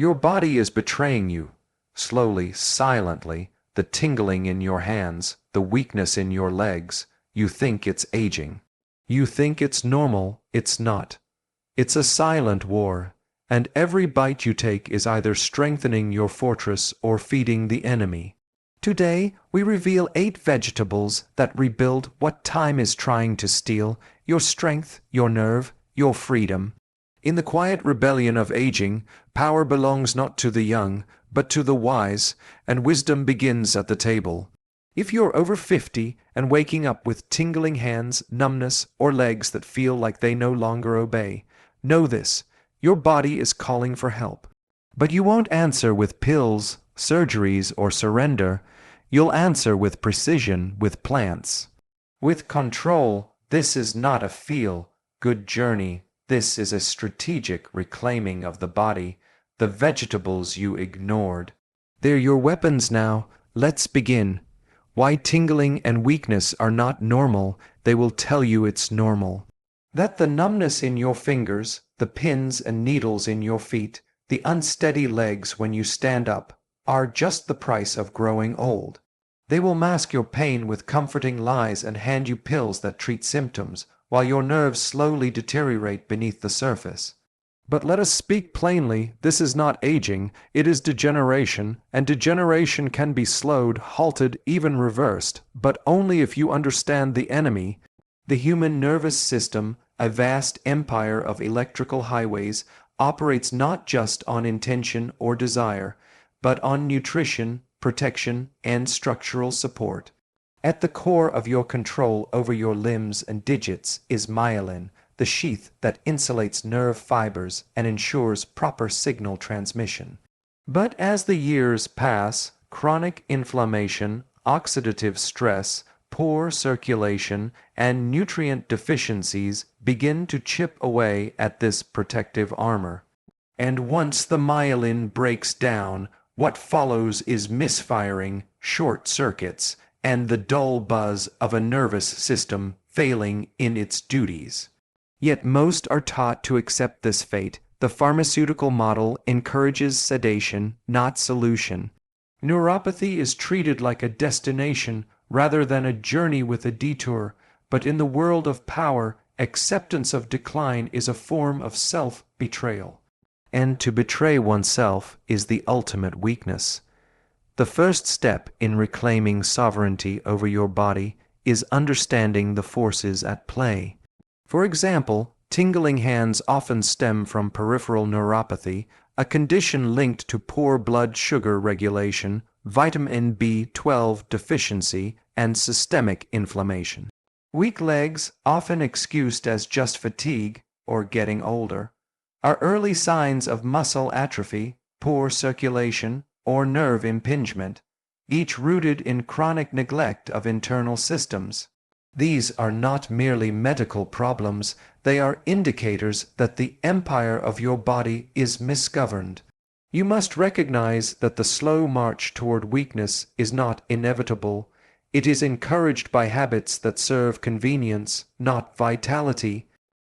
Your body is betraying you. Slowly, silently, the tingling in your hands, the weakness in your legs, you think it's aging. You think it's normal, it's not. It's a silent war, and every bite you take is either strengthening your fortress or feeding the enemy. Today, we reveal 8 vegetables that rebuild what time is trying to steal: your strength, your nerve, your freedom. In the quiet rebellion of aging, power belongs not to the young, but to the wise, and wisdom begins at the table. If you're over 50 and waking up with tingling hands, numbness, or legs that feel like they no longer obey, know this: your body is calling for help. But you won't answer with pills, surgeries, or surrender. You'll answer with precision, with plants. With control. This is not a feel-good journey. This is a strategic reclaiming of the body, the vegetables you ignored. They're your weapons now. Let's begin. Why tingling and weakness are not normal. They will tell you it's normal. That the numbness in your fingers, the pins and needles in your feet, the unsteady legs when you stand up, are just the price of growing old. They will mask your pain with comforting lies and hand you pills that treat symptoms, while your nerves slowly deteriorate beneath the surface. But let us speak plainly: this is not aging, it is degeneration, and degeneration can be slowed, halted, even reversed, but only if you understand the enemy. The human nervous system, a vast empire of electrical highways, operates not just on intention or desire, but on nutrition, protection, and structural support. At the core of your control over your limbs and digits is myelin, the sheath that insulates nerve fibers and ensures proper signal transmission. But as the years pass, chronic inflammation, oxidative stress, poor circulation, and nutrient deficiencies begin to chip away at this protective armor. And once the myelin breaks down, what follows is misfiring, short circuits, and the dull buzz of a nervous system failing in its duties. Yet most are taught to accept this fate. The pharmaceutical model encourages sedation, not solution. Neuropathy is treated like a destination rather than a journey with a detour, but in the world of power, acceptance of decline is a form of self-betrayal. And to betray oneself is the ultimate weakness. The first step in reclaiming sovereignty over your body is understanding the forces at play. For example, tingling hands often stem from peripheral neuropathy, a condition linked to poor blood sugar regulation, vitamin B12 deficiency, and systemic inflammation. Weak legs, often excused as just fatigue or getting older, are early signs of muscle atrophy, poor circulation, or nerve impingement, each rooted in chronic neglect of internal systems. These are not merely medical problems, they are indicators that the empire of your body is misgoverned. You must recognize that the slow march toward weakness is not inevitable. It is encouraged by habits that serve convenience, not vitality.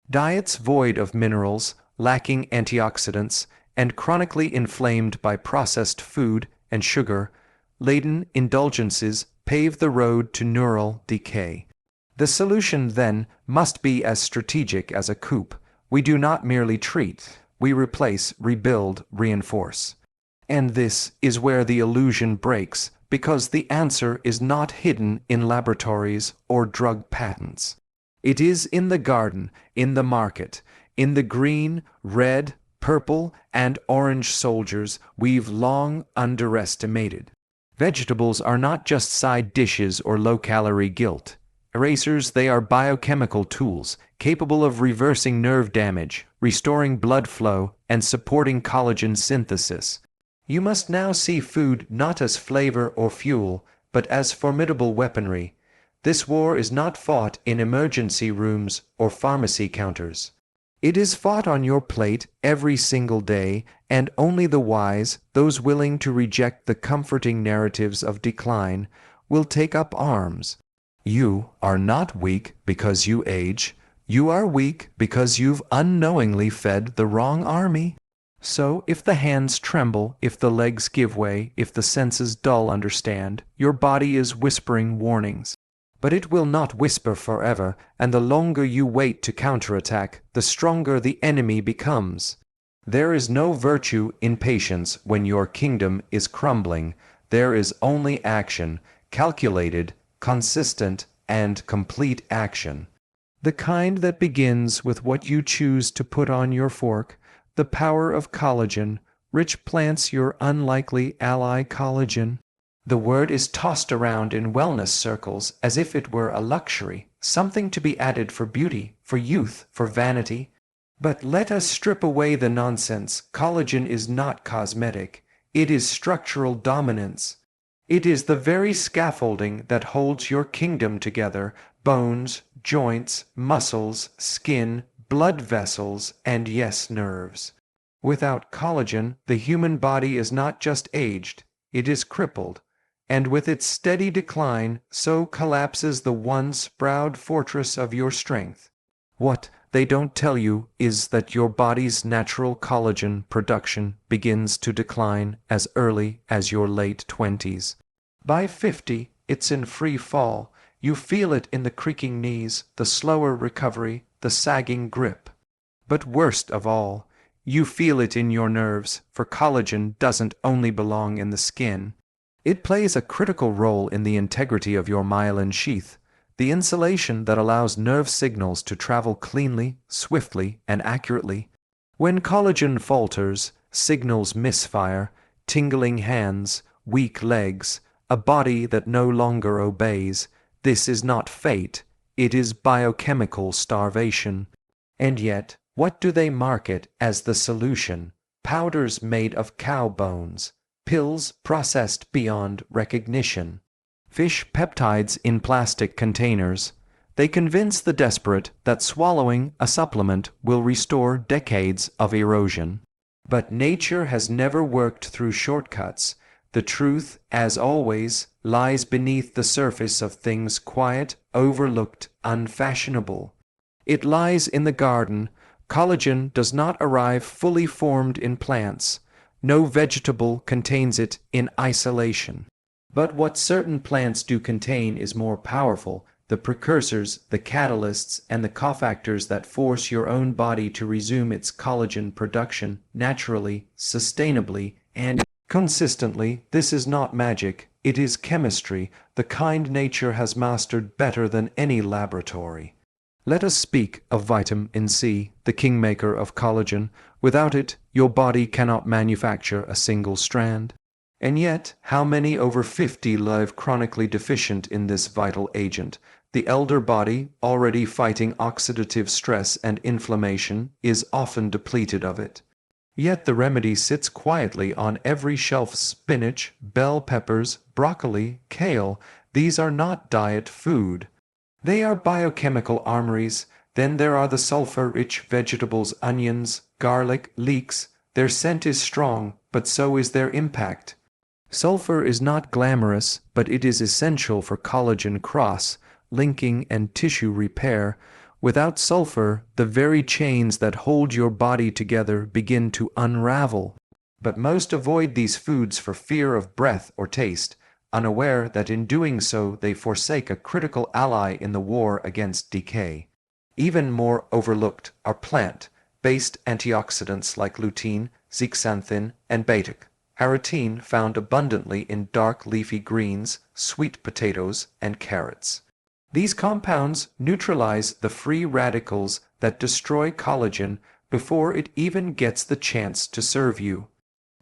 Diets void of minerals, lacking antioxidants, and chronically inflamed by processed food and sugar-laden indulgences pave the road to neural decay. The solution, then, must be as strategic as a coup. We do not merely treat, we replace, rebuild, reinforce. And this is where the illusion breaks, because the answer is not hidden in laboratories or drug patents. It is in the garden, in the market, in the green, red, purple, and orange soldiers we've long underestimated. Vegetables are not just side dishes or low-calorie guilt erasers, they are biochemical tools capable of reversing nerve damage, restoring blood flow, and supporting collagen synthesis. You must now see food not as flavor or fuel, but as formidable weaponry. This war is not fought in emergency rooms or pharmacy counters. It is fought on your plate every single day, and only the wise, those willing to reject the comforting narratives of decline, will take up arms. You are not weak because you age. You are weak because you've unknowingly fed the wrong army. So, if the hands tremble, if the legs give way, if the senses dull, understand, your body is whispering warnings. But it will not whisper forever, and the longer you wait to counterattack, the stronger the enemy becomes. There is no virtue in patience when your kingdom is crumbling. There is only action, calculated, consistent, and complete action. The kind that begins with what you choose to put on your fork. The power of collagen, rich plants your unlikely ally collagen. The word is tossed around in wellness circles as if it were a luxury, something to be added for beauty, for youth, for vanity. But let us strip away the nonsense. Collagen is not cosmetic. It is structural dominance. It is the very scaffolding that holds your kingdom together, bones, joints, muscles, skin, blood vessels, and yes, nerves. Without collagen, the human body is not just aged, it is crippled. And with its steady decline, so collapses the once proud fortress of your strength. What they don't tell you is that your body's natural collagen production begins to decline as early as your late 20s. By 50, it's in free fall. You feel it in the creaking knees, the slower recovery, the sagging grip. But worst of all, you feel it in your nerves, for collagen doesn't only belong in the skin. It plays a critical role in the integrity of your myelin sheath, the insulation that allows nerve signals to travel cleanly, swiftly, and accurately. When collagen falters, signals misfire, tingling hands, weak legs, a body that no longer obeys. This is not fate, it is biochemical starvation. And yet, what do they market as the solution? Powders made of cow bones, pills processed beyond recognition, fish peptides in plastic containers. They convince the desperate that swallowing a supplement will restore decades of erosion. But nature has never worked through shortcuts. The truth, as always, lies beneath the surface of things quiet, overlooked, unfashionable. It lies in the garden. Collagen does not arrive fully formed in plants. No vegetable contains it in isolation. But what certain plants do contain is more powerful, the precursors, the catalysts, and the cofactors that force your own body to resume its collagen production naturally, sustainably, and consistently. This is not magic, it is chemistry, the kind nature has mastered better than any laboratory. Let us speak of vitamin C, the kingmaker of collagen. Without it, your body cannot manufacture a single strand. And yet, how many over 50 live chronically deficient in this vital agent? The elder body, already fighting oxidative stress and inflammation, is often depleted of it. Yet the remedy sits quietly on every shelf. Spinach, bell peppers, broccoli, kale, these are not diet food. They are biochemical armories. Then there are the sulfur-rich vegetables, onions, garlic, leeks. Their scent is strong, but so is their impact. Sulfur is not glamorous, but it is essential for collagen cross-linking and tissue repair. Without sulfur, the very chains that hold your body together begin to unravel. But most avoid these foods for fear of breath or taste, unaware that in doing so they forsake a critical ally in the war against decay. Even more overlooked are plant-based antioxidants like lutein, zeaxanthin, and beta-carotene, found abundantly in dark leafy greens, sweet potatoes, and carrots. These compounds neutralize the free radicals that destroy collagen before it even gets the chance to serve you.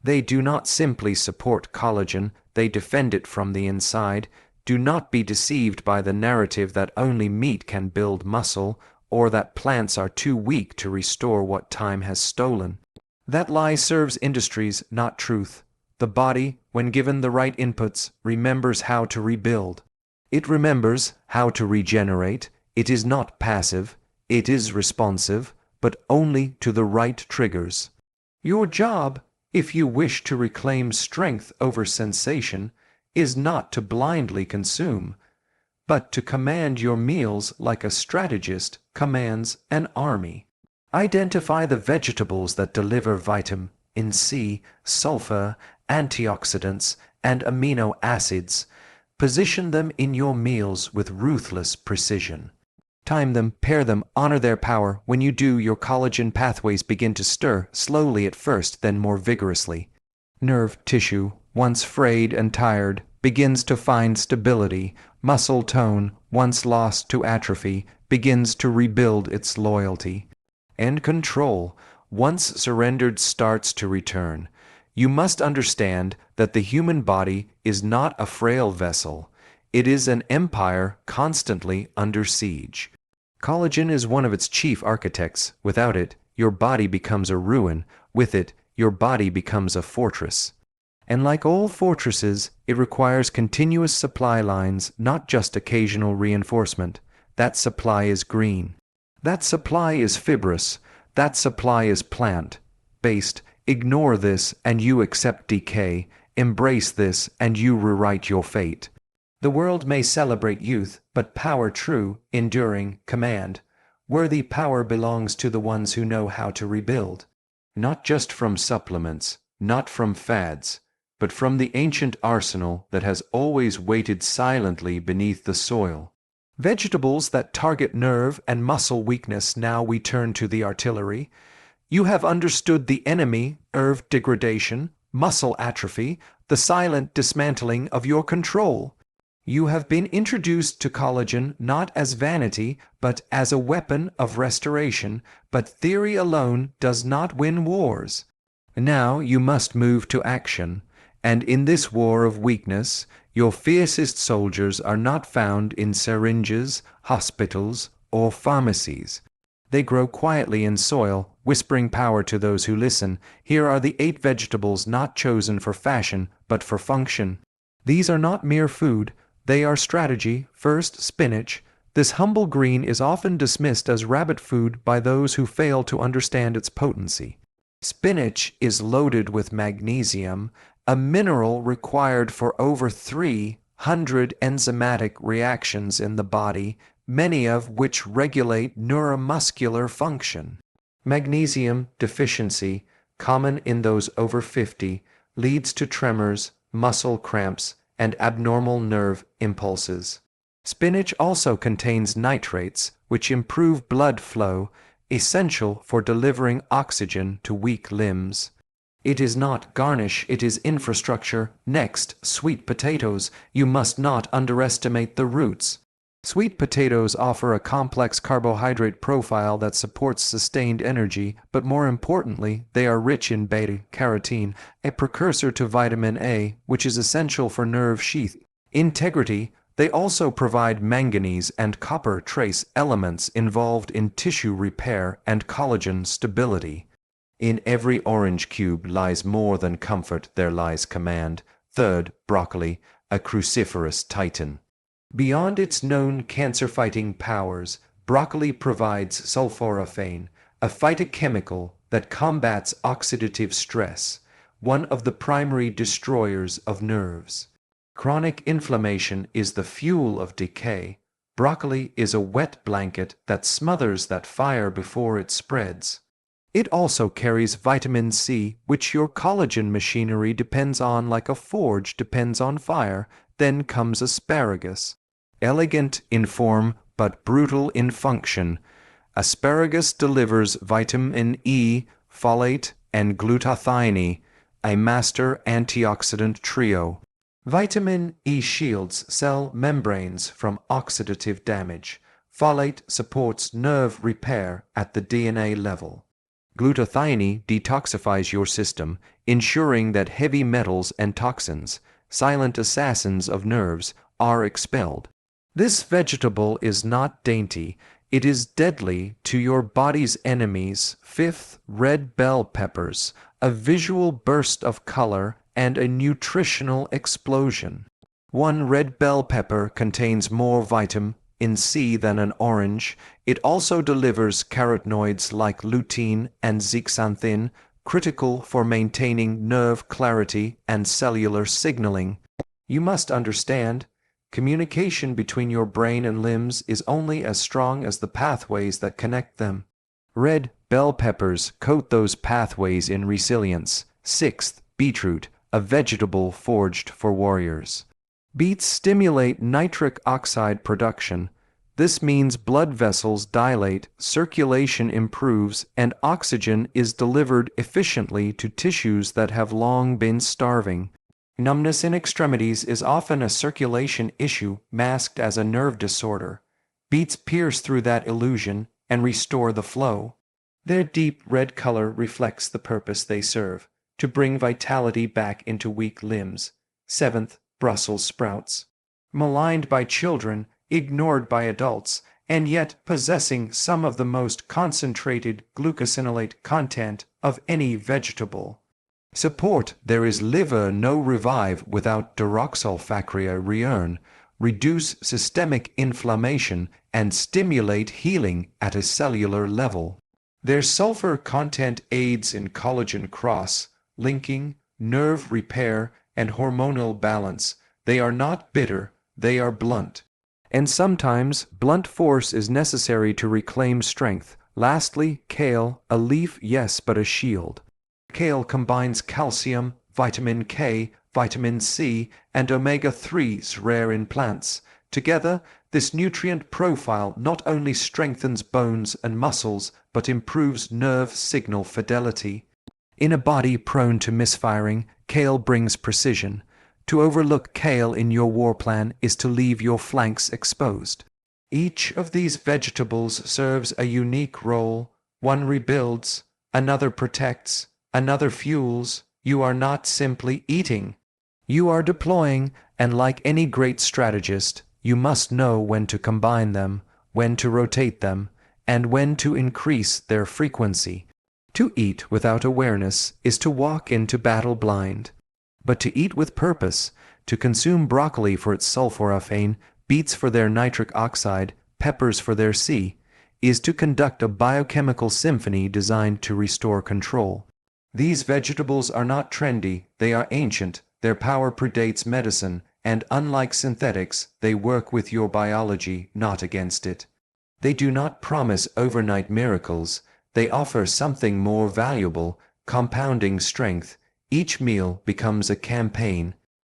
They do not simply support collagen, they defend it from the inside. Do not be deceived by the narrative that only meat can build muscle, or that plants are too weak to restore what time has stolen. That lie serves industries, not truth. The body, when given the right inputs, remembers how to rebuild. It remembers how to regenerate. It is not passive, it is responsive, but only to the right triggers. Your job, if you wish to reclaim strength over sensation, is not to blindly consume, but to command your meals like a strategist commands an army. Identify the vegetables that deliver vitamin in C, sulfur, antioxidants, and amino acids. Position them in your meals with ruthless precision. Time them, pair them, honor their power. When you do, your collagen pathways begin to stir, slowly at first, then more vigorously. Nerve tissue, once frayed and tired, begins to find stability. Muscle tone, once lost to atrophy, begins to rebuild its loyalty. And control, once surrendered, starts to return. You must understand that the human body is not a frail vessel. It is an empire constantly under siege. Collagen is one of its chief architects. Without it, your body becomes a ruin. With it, your body becomes a fortress. And like all fortresses, it requires continuous supply lines, not just occasional reinforcement. That supply is green. That supply is fibrous. That supply is plant-based. Ignore this and you accept decay. Embrace this and you rewrite your fate. The world may celebrate youth, but power, true, enduring, command. Worthy power belongs to the ones who know how to rebuild. Not just from supplements, not from fads, but from the ancient arsenal that has always waited silently beneath the soil. Vegetables that target nerve and muscle weakness. Now we turn to the artillery. You have understood the enemy, nerve degradation, muscle atrophy, the silent dismantling of your control. You have been introduced to collagen not as vanity, but as a weapon of restoration. But theory alone does not win wars. Now you must move to action. And in this war of weakness, your fiercest soldiers are not found in syringes, hospitals, or pharmacies. They grow quietly in soil, whispering power to those who listen. Here are the 8 vegetables not chosen for fashion, but for function. These are not mere food, they are strategy. First, spinach. This humble green is often dismissed as rabbit food by those who fail to understand its potency. Spinach is loaded with magnesium, a mineral required for over 300 enzymatic reactions in the body, many of which regulate neuromuscular function. Magnesium deficiency, common in those over 50, leads to tremors, muscle cramps, and abnormal nerve impulses. Spinach also contains nitrates, which improve blood flow, essential for delivering oxygen to weak limbs. It is not garnish, it is infrastructure. Next, sweet potatoes. You must not underestimate the roots. Sweet potatoes offer a complex carbohydrate profile that supports sustained energy, but more importantly, they are rich in beta-carotene, a precursor to vitamin A, which is essential for nerve sheath integrity. They also provide manganese and copper, trace elements involved in tissue repair and collagen stability. In every orange cube lies more than comfort, there lies command. Third, broccoli, a cruciferous titan. Beyond its known cancer-fighting powers, broccoli provides sulforaphane, a phytochemical that combats oxidative stress, one of the primary destroyers of nerves. Chronic inflammation is the fuel of decay. Broccoli is a wet blanket that smothers that fire before it spreads. It also carries vitamin C, which your collagen machinery depends on like a forge depends on fire. Then comes asparagus. Elegant in form but brutal in function, asparagus delivers vitamin E, folate, and glutathione, a master antioxidant trio. Vitamin E shields cell membranes from oxidative damage. Folate supports nerve repair at the DNA level. Glutathione detoxifies your system, ensuring that heavy metals and toxins, silent assassins of nerves, are expelled. This vegetable is not dainty, it is deadly to your body's enemies. Fifth, red bell peppers, a visual burst of color and a nutritional explosion. One red bell pepper contains more vitamin C than an orange. It also delivers carotenoids like lutein and zeaxanthin, critical for maintaining nerve clarity and cellular signaling. You must understand, communication between your brain and limbs is only as strong as the pathways that connect them. Red Bell peppers coat those pathways in resilience. 6th, beetroot, a vegetable forged for warriors. Beets stimulate nitric oxide production. This means blood vessels dilate, circulation improves, and oxygen is delivered efficiently to tissues that have long been starving. Numbness in extremities is often a circulation issue masked as a nerve disorder. Beets pierce through that illusion and restore the flow. Their deep red color reflects the purpose they serve, to bring vitality back into weak limbs. 7th, Brussels sprouts. Maligned by children, ignored by adults, and yet possessing some of the most concentrated glucosinolate content of any vegetable. Support: there is liver no revive without deoxyribonucleic, reduce systemic inflammation, and stimulate healing at a cellular level. Their sulfur content aids in collagen cross-linking, nerve repair, and hormonal balance. They are not bitter, they are blunt. And sometimes blunt force is necessary to reclaim strength. Lastly, kale, a leaf, yes, but a shield. Kale combines calcium, vitamin K, vitamin C, and omega-3s rare in plants. Together, this nutrient profile not only strengthens bones and muscles, but improves nerve signal fidelity. In a body prone to misfiring, kale brings precision. To overlook kale in your war plan is to leave your flanks exposed. Each of these vegetables serves a unique role. One rebuilds, another protects, another fuels. You are not simply eating. You are deploying, and like any great strategist, you must know when to combine them, when to rotate them, and when to increase their frequency. To eat without awareness is to walk into battle blind. But to eat with purpose, to consume broccoli for its sulforaphane, beets for their nitric oxide, peppers for their C, is to conduct a biochemical symphony designed to restore control. These vegetables are not trendy, they are ancient, their power predates medicine, and unlike synthetics, they work with your biology, not against it. They do not promise overnight miracles, they offer something more valuable, compounding strength. Each meal becomes a campaign.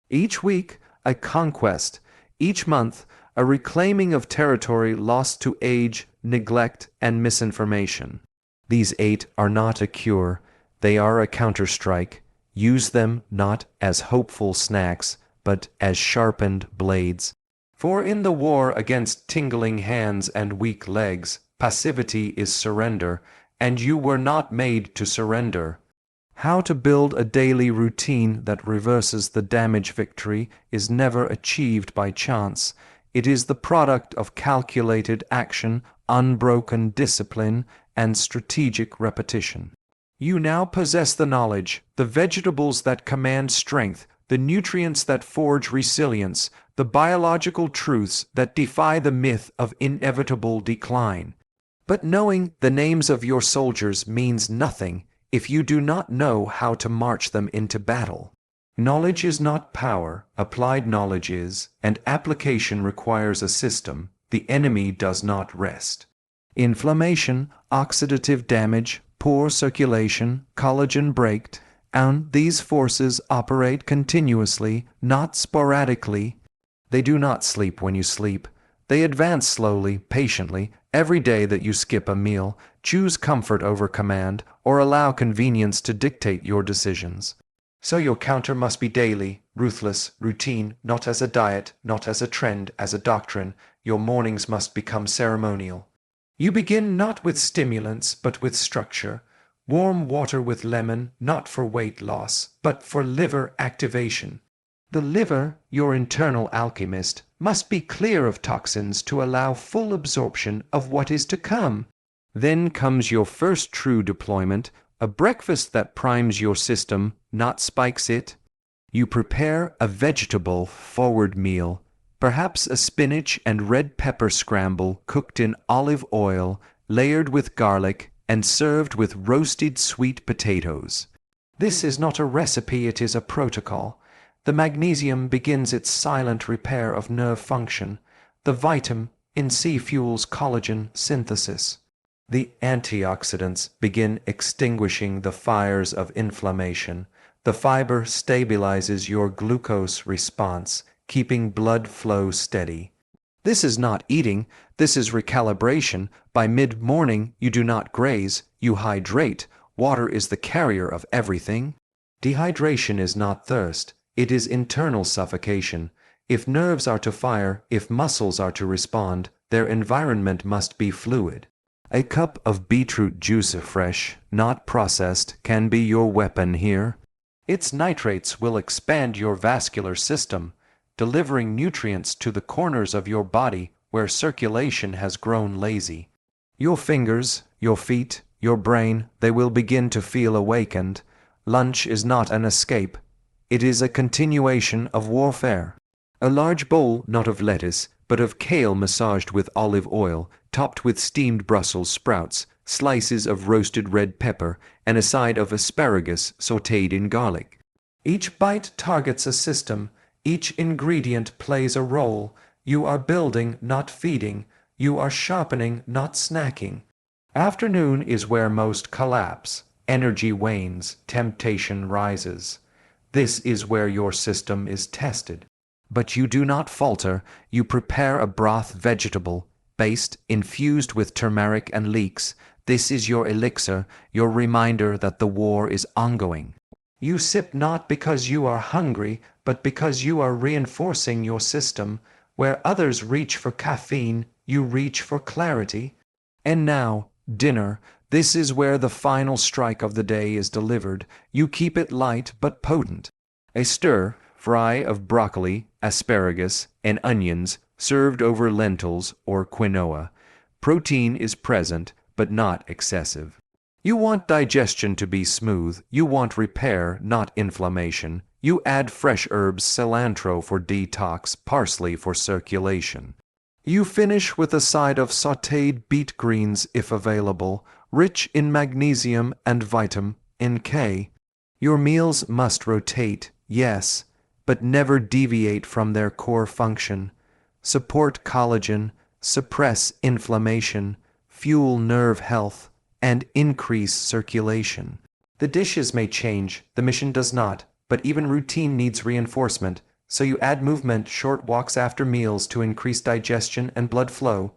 Each week, a conquest. Each month, a reclaiming of territory lost to age, neglect, and misinformation. These 8 are not a cure. They are a counterstrike. Use them not as hopeful snacks, but as sharpened blades. For in the war against tingling hands and weak legs, passivity is surrender, and you were not made to surrender. How to build a daily routine that reverses the damage. Victory is never achieved by chance. It is the product of calculated action, unbroken discipline, and strategic repetition. You now possess the knowledge, the vegetables that command strength, the nutrients that forge resilience, the biological truths that defy the myth of inevitable decline. But knowing the names of your soldiers means nothing if you do not know how to march them into battle. Knowledge is not power, applied knowledge is, and application requires a system. The enemy does not rest. Inflammation, oxidative damage, poor circulation, collagen breakdown, these forces operate continuously, not sporadically. They do not sleep when you sleep. They advance slowly, patiently. Every day that you skip a meal, choose comfort over command, or allow convenience to dictate your decisions. So your counter must be daily, ruthless, routine, not as a diet, not as a trend, as a doctrine. Your mornings must become ceremonial. You begin not with stimulants, but with structure. Warm water with lemon, not for weight loss, but for liver activation. The liver, your internal alchemist, must be clear of toxins to allow full absorption of what is to come. Then comes your first true deployment, a breakfast that primes your system, not spikes it. You prepare a vegetable-forward meal, perhaps a spinach and red pepper scramble cooked in olive oil, layered with garlic, and served with roasted sweet potatoes. This is not a recipe, it is a protocol. The magnesium begins its silent repair of nerve function. The vitamin C fuels collagen synthesis. The antioxidants begin extinguishing the fires of inflammation. The fiber stabilizes your glucose response, keeping blood flow steady. This is not eating, this is recalibration. By mid-morning, you do not graze, you hydrate. Water is the carrier of everything. Dehydration is not thirst, it is internal suffocation. If nerves are to fire, if muscles are to respond, their environment must be fluid. A cup of beetroot juice, fresh, not processed, can be your weapon here. Its nitrates will expand your vascular system, delivering nutrients to the corners of your body where circulation has grown lazy. Your fingers, your feet, your brain, they will begin to feel awakened. Lunch is not an escape. It is a continuation of warfare. A large bowl, not of lettuce, but of kale massaged with olive oil, topped with steamed Brussels sprouts, slices of roasted red pepper, and a side of asparagus sautéed in garlic. Each bite targets a system. Each ingredient plays a role. You are building, not feeding. You are sharpening, not snacking. Afternoon is where most collapse. Energy wanes, temptation rises. This is where your system is tested. But you do not falter. You prepare a broth vegetable, based, infused with turmeric and leeks. This is your elixir, your reminder that the war is ongoing. You sip not because you are hungry, but because you are reinforcing your system. Where others reach for caffeine, you reach for clarity. And now, dinner. This is where the final strike of the day is delivered. You keep it light but potent. A stir-fry of broccoli, asparagus, and onions served over lentils or quinoa. Protein is present, but not excessive. You want digestion to be smooth. You want repair, not inflammation. You add fresh herbs, cilantro for detox, parsley for circulation. You finish with a side of sautéed beet greens if available, rich in magnesium and vitamin K. Your meals must rotate, yes, but never deviate from their core function. Support collagen, suppress inflammation, fuel nerve health, and increase circulation. The dishes may change, the mission does not, but even routine needs reinforcement, so you add movement, short walks after meals to increase digestion and blood flow.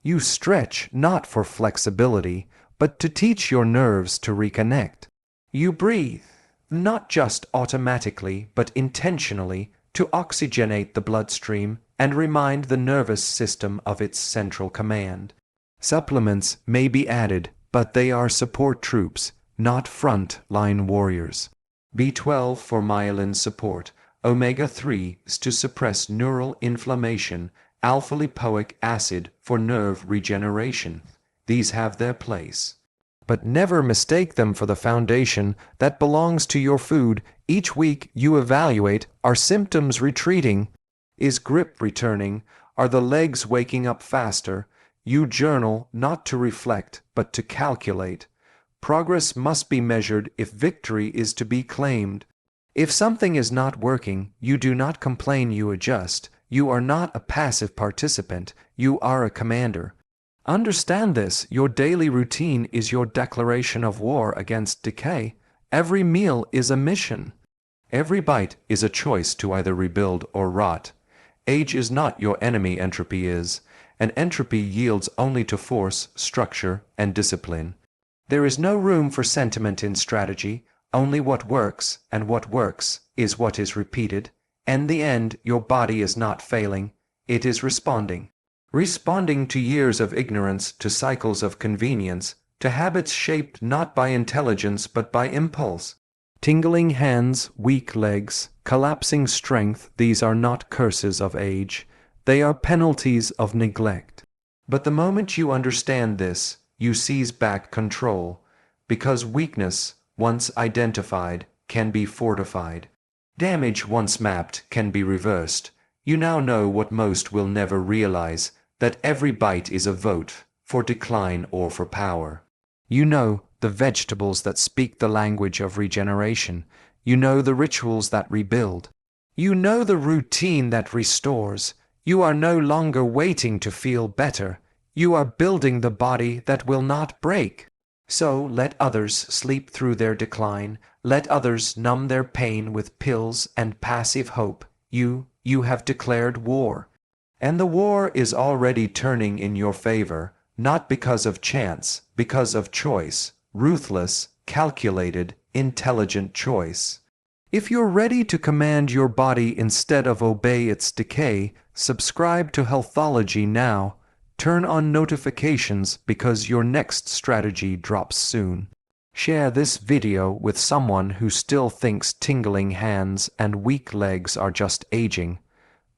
You stretch not for flexibility, but to teach your nerves to reconnect. You breathe, not just automatically, but intentionally, to oxygenate the bloodstream and remind the nervous system of its central command. Supplements may be added, but they are support troops, not front-line warriors. B12 for myelin support, omega-3 to suppress neural inflammation, alpha-lipoic acid for nerve regeneration. These have their place. But never mistake them for the foundation that belongs to your food. Each week you evaluate, are symptoms retreating? Is grip returning? Are the legs waking up faster? You journal not to reflect, but to calculate. Progress must be measured if victory is to be claimed. If something is not working, you do not complain, you adjust. You are not a passive participant, you are a commander. Understand this, your daily routine is your declaration of war against decay. Every meal is a mission. Every bite is a choice to either rebuild or rot. Age is not your enemy, entropy is, and entropy yields only to force, structure, and discipline. There is no room for sentiment in strategy, only what works, and what works is what is repeated. In the end, your body is not failing, it is responding. Responding to years of ignorance, to cycles of convenience, to habits shaped not by intelligence but by impulse. Tingling hands, weak legs, collapsing strength, these are not curses of age, they are penalties of neglect. But the moment you understand this, you seize back control, because weakness, once identified, can be fortified. Damage once mapped can be reversed. You now know what most will never realize, that every bite is a vote, for decline or for power. You know the vegetables that speak the language of regeneration. You know the rituals that rebuild. You know the routine that restores. You are no longer waiting to feel better. You are building the body that will not break. So let others sleep through their decline. Let others numb their pain with pills and passive hope. You have declared war. And the war is already turning in your favor, not because of chance, because of choice, ruthless, calculated, intelligent choice. If you're ready to command your body instead of obey its decay, subscribe to Healthology now. Turn on notifications because your next strategy drops soon. Share this video with someone who still thinks tingling hands and weak legs are just aging.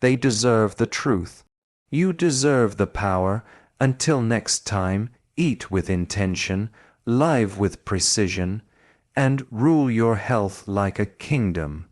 They deserve the truth. You deserve the power. Until next time, eat with intention, live with precision, and rule your health like a kingdom.